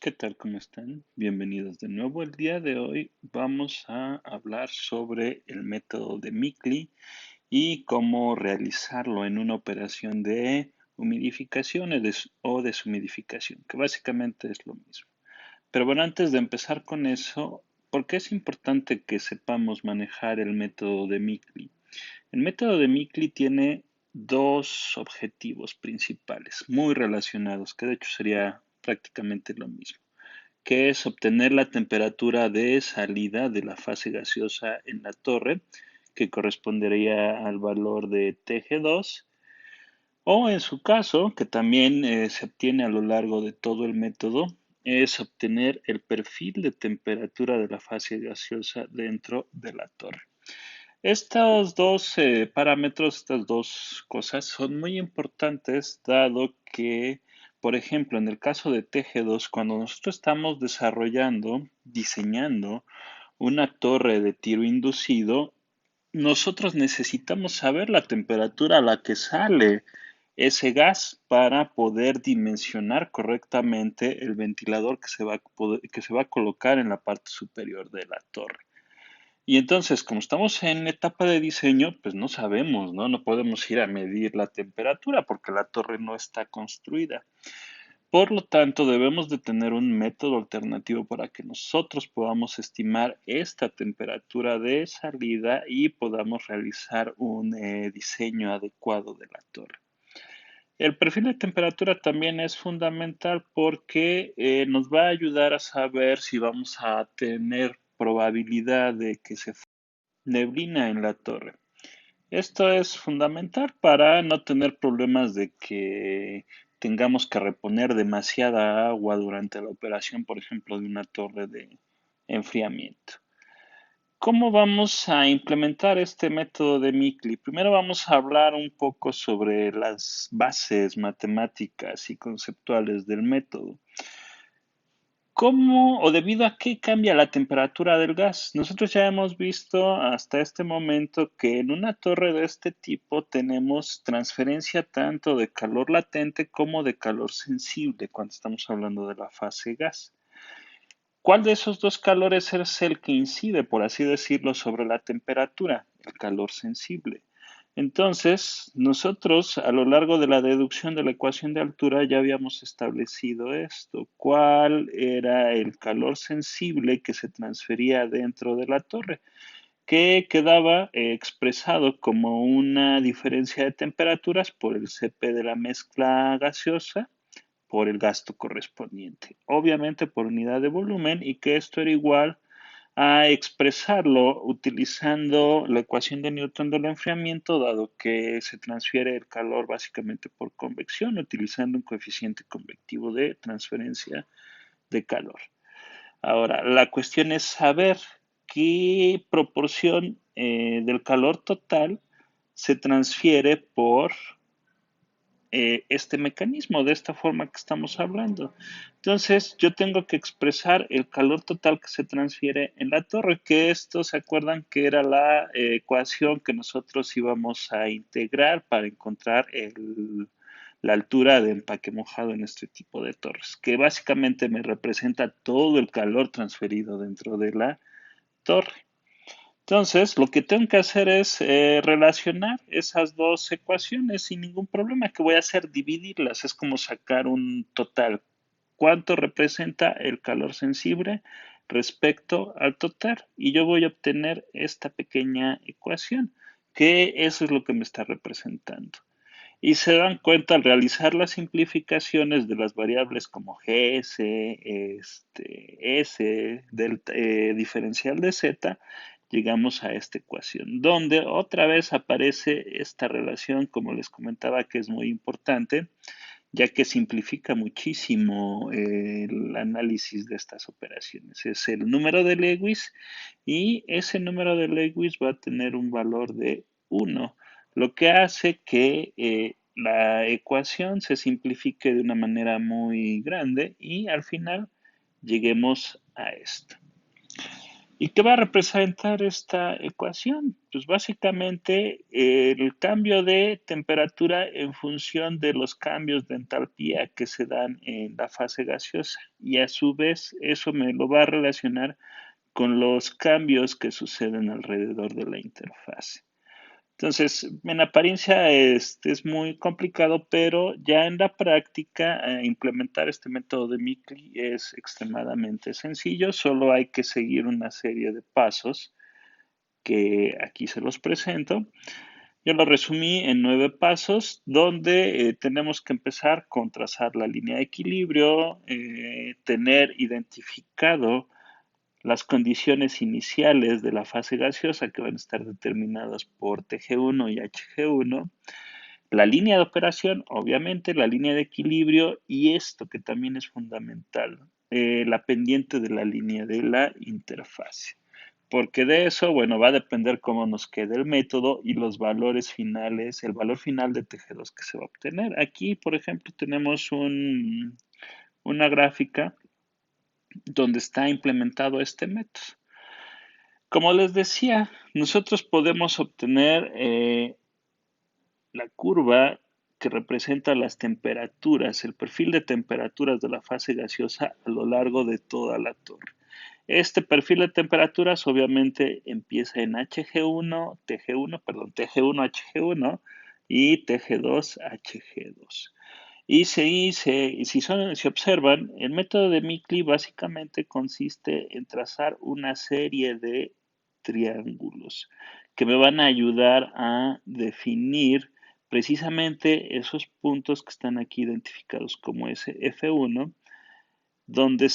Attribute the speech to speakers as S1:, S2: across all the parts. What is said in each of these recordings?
S1: ¿Qué tal? ¿Cómo están? Bienvenidos de nuevo. El día de hoy vamos a hablar sobre el método de Mikli y cómo realizarlo en una operación de humidificación o deshumidificación, que básicamente es lo mismo. Pero bueno, antes de empezar con eso, ¿por qué es importante que sepamos manejar el método de Mikli? El método de Mikli tiene dos objetivos principales, muy relacionados, que de hecho sería prácticamente lo mismo, que es obtener la temperatura de salida de la fase gaseosa en la torre, que correspondería al valor de TG2, o en su caso, que también se obtiene a lo largo de todo el método, es obtener el perfil de temperatura de la fase gaseosa dentro de la torre. Estos dos parámetros, estas dos cosas son muy importantes dado que, por ejemplo, en el caso de TG2, cuando nosotros estamos desarrollando, diseñando una torre de tiro inducido, nosotros necesitamos saber la temperatura a la que sale ese gas para poder dimensionar correctamente el ventilador que se va a colocar en la parte superior de la torre. Y entonces, como estamos en etapa de diseño, pues no sabemos, ¿no? No podemos ir a medir la temperatura porque la torre no está construida. Por lo tanto, debemos de tener un método alternativo para que nosotros podamos estimar esta temperatura de salida y podamos realizar un diseño adecuado de la torre. El perfil de temperatura también es fundamental porque nos va a ayudar a saber si vamos a tener probabilidad de que se neblina en la torre. Esto es fundamental para no tener problemas de que tengamos que reponer demasiada agua durante la operación, por ejemplo, de una torre de enfriamiento. ¿Cómo vamos a implementar este método de Mikli? Primero vamos a hablar un poco sobre las bases matemáticas y conceptuales del método. ¿Cómo o debido a qué cambia la temperatura del gas? Nosotros ya hemos visto hasta este momento que en una torre de este tipo tenemos transferencia tanto de calor latente como de calor sensible cuando estamos hablando de la fase gas. ¿Cuál de esos dos calores es el que incide, por así decirlo, sobre la temperatura? El calor sensible. Entonces, nosotros a lo largo de la deducción de la ecuación de altura ya habíamos establecido esto. ¿Cuál era el calor sensible que se transfería dentro de la torre? Que quedaba expresado como una diferencia de temperaturas por el Cp de la mezcla gaseosa por el gasto correspondiente, obviamente por unidad de volumen, y que esto era igual a expresarlo utilizando la ecuación de Newton del enfriamiento, dado que se transfiere el calor básicamente por convección, utilizando un coeficiente convectivo de transferencia de calor. Ahora, la cuestión es saber qué proporción del calor total se transfiere por este mecanismo, de esta forma que estamos hablando. Entonces, yo tengo que expresar el calor total que se transfiere en la torre, que esto, ¿se acuerdan que era la ecuación que nosotros íbamos a integrar para encontrar la altura de empaque mojado en este tipo de torres? Que básicamente me representa todo el calor transferido dentro de la torre. Entonces, lo que tengo que hacer es relacionar esas dos ecuaciones sin ningún problema. ¿Que voy a hacer? Dividirlas. Es como sacar un total. ¿Cuánto representa el calor sensible respecto al total? Y yo voy a obtener esta pequeña ecuación, que eso es lo que me está representando. Y se dan cuenta al realizar las simplificaciones de las variables como GS, S, delta, diferencial de Z, llegamos a esta ecuación, donde otra vez aparece esta relación, como les comentaba, que es muy importante, ya que simplifica muchísimo el análisis de estas operaciones. Es el número de Lewis y ese número de Lewis va a tener un valor de 1, lo que hace que la ecuación se simplifique de una manera muy grande y al final lleguemos a esto. ¿Y qué va a representar esta ecuación? Pues básicamente el cambio de temperatura en función de los cambios de entalpía que se dan en la fase gaseosa. Y a su vez eso me lo va a relacionar con los cambios que suceden alrededor de la interfase. Entonces, en apariencia es muy complicado, pero ya en la práctica implementar este método de Mikli es extremadamente sencillo. Solo hay que seguir una serie de pasos que aquí se los presento. Yo lo resumí en 9 pasos, donde tenemos que empezar con trazar la línea de equilibrio, tener identificado las condiciones iniciales de la fase gaseosa que van a estar determinadas por TG1 y HG1, la línea de operación, obviamente, la línea de equilibrio y esto que también es fundamental, la pendiente de la línea de la interfase. Porque de eso, bueno, va a depender cómo nos quede el método y los valores finales, el valor final de TG2 que se va a obtener. Aquí, por ejemplo, tenemos una gráfica donde está implementado este método. Como les decía, nosotros podemos obtener la curva que representa las temperaturas, el perfil de temperaturas de la fase gaseosa a lo largo de toda la torre. Este perfil de temperaturas obviamente empieza en HG1, TG1, perdón, TG1, HG1 y TG2, HG2. Y si observan, el método de Mikli básicamente consiste en trazar una serie de triángulos que me van a ayudar a definir precisamente esos puntos que están aquí identificados como ese F1, donde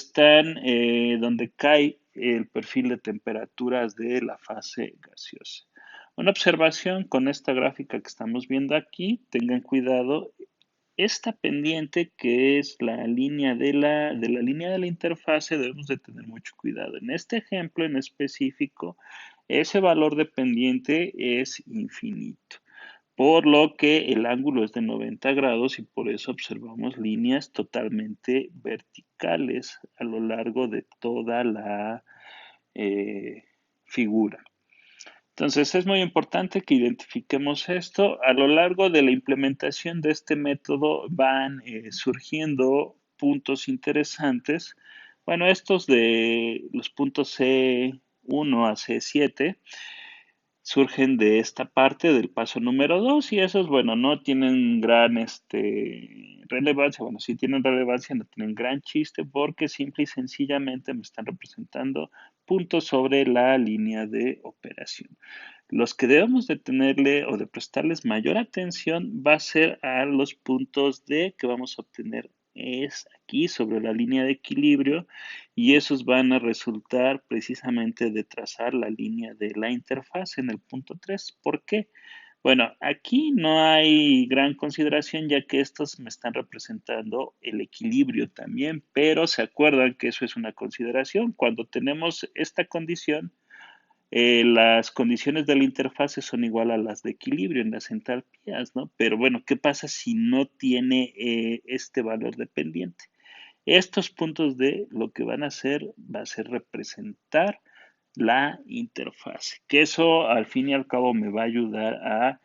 S1: cae el perfil de temperaturas de la fase gaseosa. Una observación con esta gráfica que estamos viendo aquí, tengan cuidado, esta pendiente que es la línea de la línea de la interfase debemos de tener mucho cuidado. En este ejemplo en específico, ese valor de pendiente es infinito, por lo que el ángulo es de 90 grados y por eso observamos líneas totalmente verticales a lo largo de toda la figura. Entonces es muy importante que identifiquemos esto. A lo largo de la implementación de este método van surgiendo puntos interesantes. Bueno, estos de los puntos C1 a C7 surgen de esta parte del paso número 2 y esos, bueno, no tienen gran relevancia. Bueno, sí tienen relevancia, no tienen gran chiste porque simple y sencillamente me están representando puntos sobre la línea de operación. Los que debemos de tenerle o de prestarles mayor atención va a ser a los puntos D que vamos a obtener es aquí sobre la línea de equilibrio y esos van a resultar precisamente de trazar la línea de la interfaz en el punto 3. ¿Por qué? Bueno, aquí no hay gran consideración ya que estos me están representando el equilibrio también, pero se acuerdan que eso es una consideración. Cuando tenemos esta condición, las condiciones de la interfase son igual a las de equilibrio en las entalpías, ¿no? Pero bueno, ¿qué pasa si no tiene este valor dependiente? Estos puntos de lo que van a hacer va a ser representar la interfase, que eso al fin y al cabo me va a ayudar a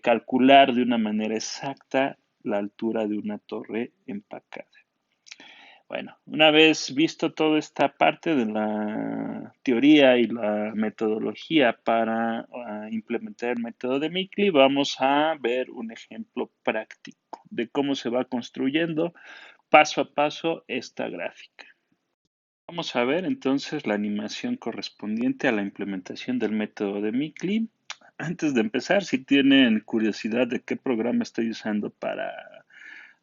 S1: calcular de una manera exacta la altura de una torre empacada. Bueno, una vez visto toda esta parte de la teoría y la metodología para implementar el método de Mikli, vamos a ver un ejemplo práctico de cómo se va construyendo paso a paso esta gráfica. Vamos a ver entonces la animación correspondiente a la implementación del método de Mikli. Antes de empezar, si tienen curiosidad de qué programa estoy usando para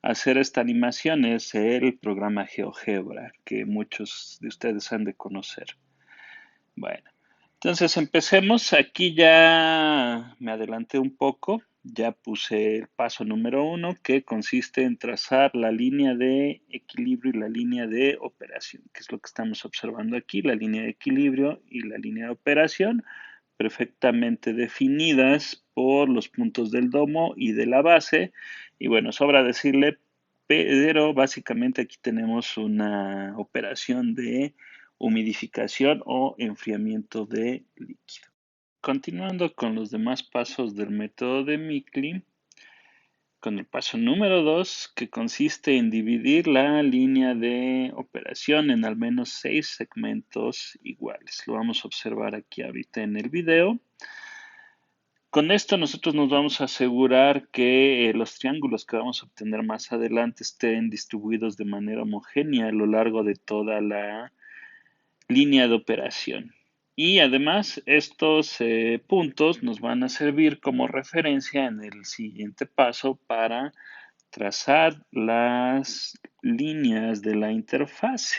S1: hacer esta animación, es el programa GeoGebra, que muchos de ustedes han de conocer. Bueno, entonces empecemos. Aquí ya me adelanté un poco. Ya puse el paso número 1, que consiste en trazar la línea de equilibrio y la línea de operación, que es lo que estamos observando aquí, la línea de equilibrio y la línea de operación, perfectamente definidas por los puntos del domo y de la base. Y bueno, sobra decirle, pero básicamente aquí tenemos una operación de humidificación o enfriamiento de líquido. Continuando con los demás pasos del método de Mikli, con el paso número 2, que consiste en dividir la línea de operación en al menos 6 segmentos iguales. Lo vamos a observar aquí ahorita en el video. Con esto nosotros nos vamos a asegurar que los triángulos que vamos a obtener más adelante estén distribuidos de manera homogénea a lo largo de toda la línea de operación. Y además estos puntos nos van a servir como referencia en el siguiente paso para trazar las líneas de la interfase,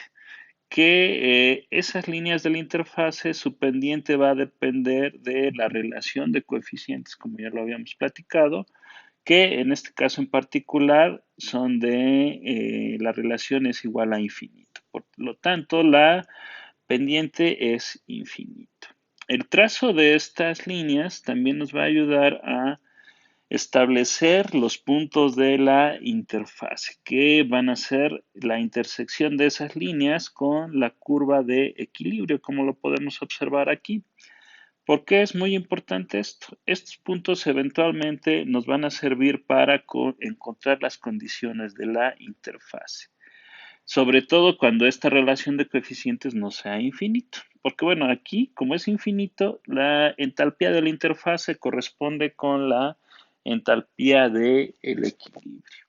S1: que esas líneas de la interfase, su pendiente va a depender de la relación de coeficientes, como ya lo habíamos platicado, que en este caso en particular son de la relación es igual a infinito. Por lo tanto, la pendiente es infinito. El trazo de estas líneas también nos va a ayudar a establecer los puntos de la interfase, que van a ser la intersección de esas líneas con la curva de equilibrio, como lo podemos observar aquí. ¿Por qué es muy importante esto? Estos puntos eventualmente nos van a servir para encontrar las condiciones de la interfase, sobre todo cuando esta relación de coeficientes no sea infinito. Porque bueno, aquí como es infinito, la entalpía de la interfase corresponde con la entalpía del equilibrio.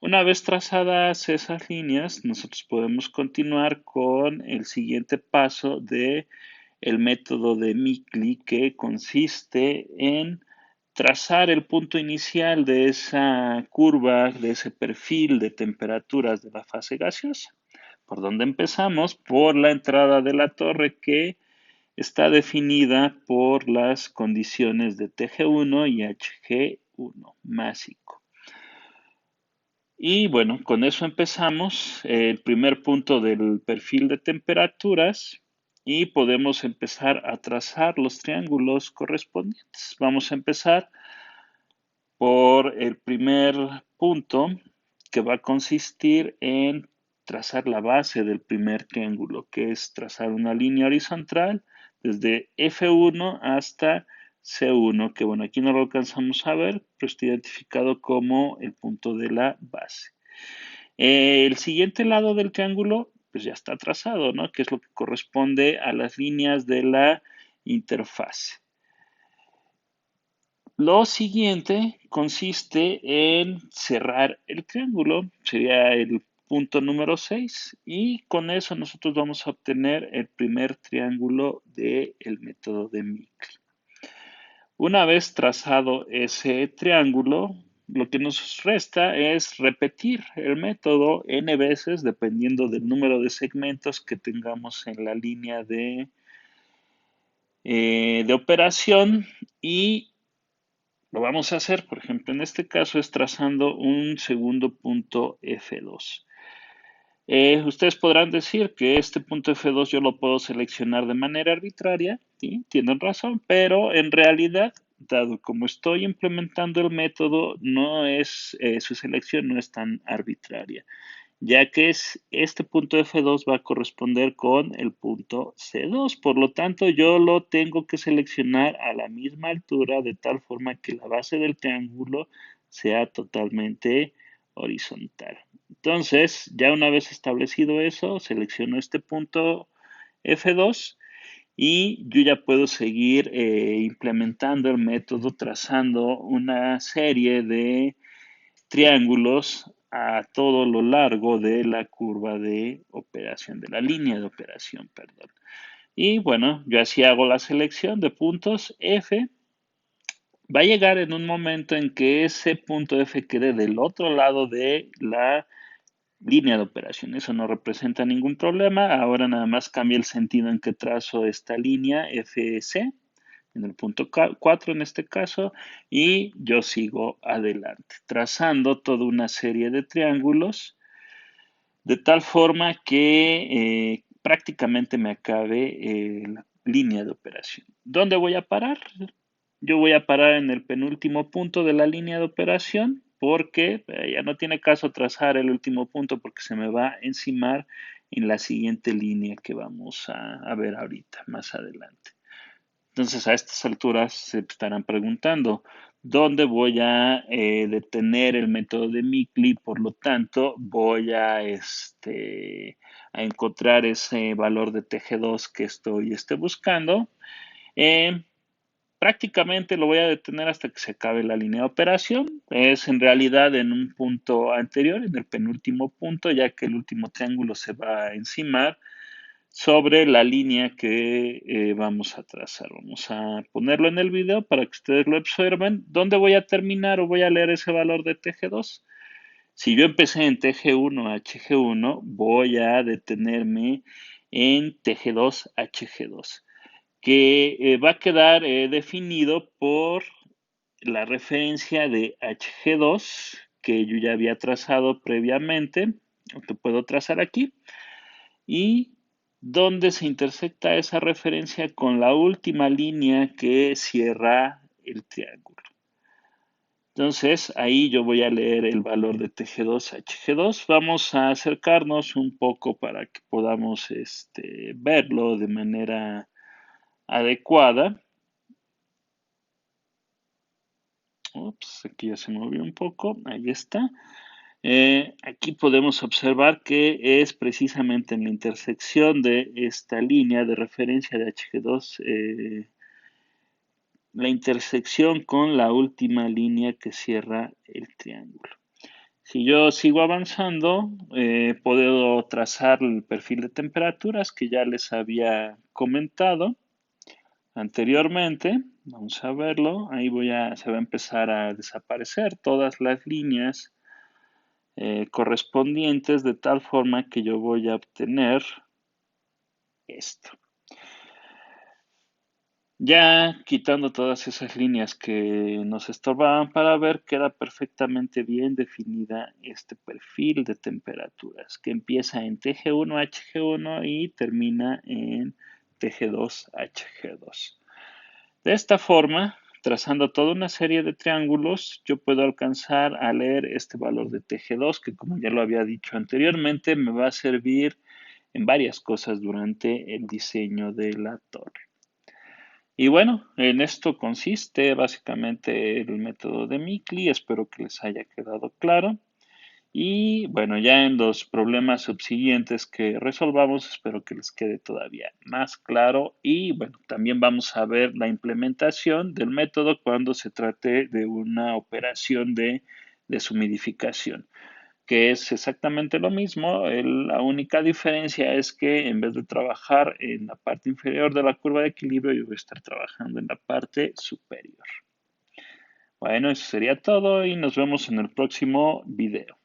S1: Una vez trazadas esas líneas, nosotros podemos continuar con el siguiente paso de el método de Mikli, que consiste en trazar el punto inicial de esa curva, de ese perfil de temperaturas de la fase gaseosa. ¿Por dónde empezamos? Por la entrada de la torre, que está definida por las condiciones de TG1 y HG1 másico. Y bueno, con eso empezamos el primer punto del perfil de temperaturas y podemos empezar a trazar los triángulos correspondientes. Vamos a empezar por el primer punto, que va a consistir en trazar la base del primer triángulo, que es trazar una línea horizontal desde F1 hasta C1, que bueno, aquí no lo alcanzamos a ver, pero está identificado como el punto de la base. El siguiente lado del triángulo, pues ya está trazado, ¿no? Que es lo que corresponde a las líneas de la interfase. Lo siguiente consiste en cerrar el triángulo, sería el punto número 6, y con eso nosotros vamos a obtener el primer triángulo del método de Mikli. Una vez trazado ese triángulo, lo que nos resta es repetir el método n veces dependiendo del número de segmentos que tengamos en la línea de operación, y lo vamos a hacer, por ejemplo, en este caso es trazando un segundo punto F2. Ustedes podrán decir que este punto F2 yo lo puedo seleccionar de manera arbitraria, ¿sí? Tienen razón, pero en realidad, dado como estoy implementando el método, su selección no es tan arbitraria, ya que este punto F2 va a corresponder con el punto C2. Por lo tanto, yo lo tengo que seleccionar a la misma altura, de tal forma que la base del triángulo sea totalmente horizontal. Entonces, ya una vez establecido eso, selecciono este punto F2 y yo ya puedo seguir implementando el método, trazando una serie de triángulos a todo lo largo de la curva de operación, de la línea de operación, perdón. Y bueno, yo así hago la selección de puntos F. Va a llegar en un momento en que ese punto F quede del otro lado de la línea de operación. Eso no representa ningún problema. Ahora nada más cambia el sentido en que trazo esta línea FC, en el punto 4 en este caso, y yo sigo adelante, trazando toda una serie de triángulos, de tal forma que prácticamente me acabe la línea de operación. ¿Dónde voy a parar? Yo voy a parar en el penúltimo punto de la línea de operación, porque ya no tiene caso trazar el último punto porque se me va a encimar en la siguiente línea que vamos a ver ahorita, más adelante. Entonces, a estas alturas se estarán preguntando, ¿dónde voy a detener el método de Mikli? Por lo tanto, voy a encontrar ese valor de TG2 que estoy buscando. Eh, Prácticamente lo voy a detener hasta que se acabe la línea de operación. Es en realidad en un punto anterior, en el penúltimo punto, ya que el último triángulo se va a encimar sobre la línea que vamos a trazar. Vamos a ponerlo en el video para que ustedes lo observen. ¿Dónde voy a terminar o voy a leer ese valor de TG2? Si yo empecé en TG1, HG1, voy a detenerme en TG2, HG2, que va a quedar definido por la referencia de HG2 que yo ya había trazado previamente, o que puedo trazar aquí, y donde se intersecta esa referencia con la última línea que cierra el triángulo. Entonces, ahí yo voy a leer el valor de TG2, HG2. Vamos a acercarnos un poco para que podamos verlo de manera adecuada. Ups, aquí ya se movió un poco. Ahí está. Aquí podemos observar que es precisamente en la intersección de esta línea de referencia de HG2, la intersección con la última línea que cierra el triángulo. Si yo sigo avanzando, puedo trazar el perfil de temperaturas que ya les había comentado anteriormente. Vamos a verlo. Ahí se va a empezar a desaparecer todas las líneas correspondientes de tal forma que yo voy a obtener esto. Ya quitando todas esas líneas que nos estorbaban para ver, queda perfectamente bien definida este perfil de temperaturas que empieza en TG1, HG1 y termina en TG2, HG2. De esta forma, trazando toda una serie de triángulos, yo puedo alcanzar a leer este valor de TG2 que, como ya lo había dicho anteriormente, me va a servir en varias cosas durante el diseño de la torre. Y bueno, en esto consiste básicamente el método de Mikli. Espero que les haya quedado claro. Y bueno, ya en los problemas subsiguientes que resolvamos, espero que les quede todavía más claro. Y bueno, también vamos a ver la implementación del método cuando se trate de una operación de deshumidificación, que es exactamente lo mismo. La única diferencia es que en vez de trabajar en la parte inferior de la curva de equilibrio, yo voy a estar trabajando en la parte superior. Bueno, eso sería todo y nos vemos en el próximo video.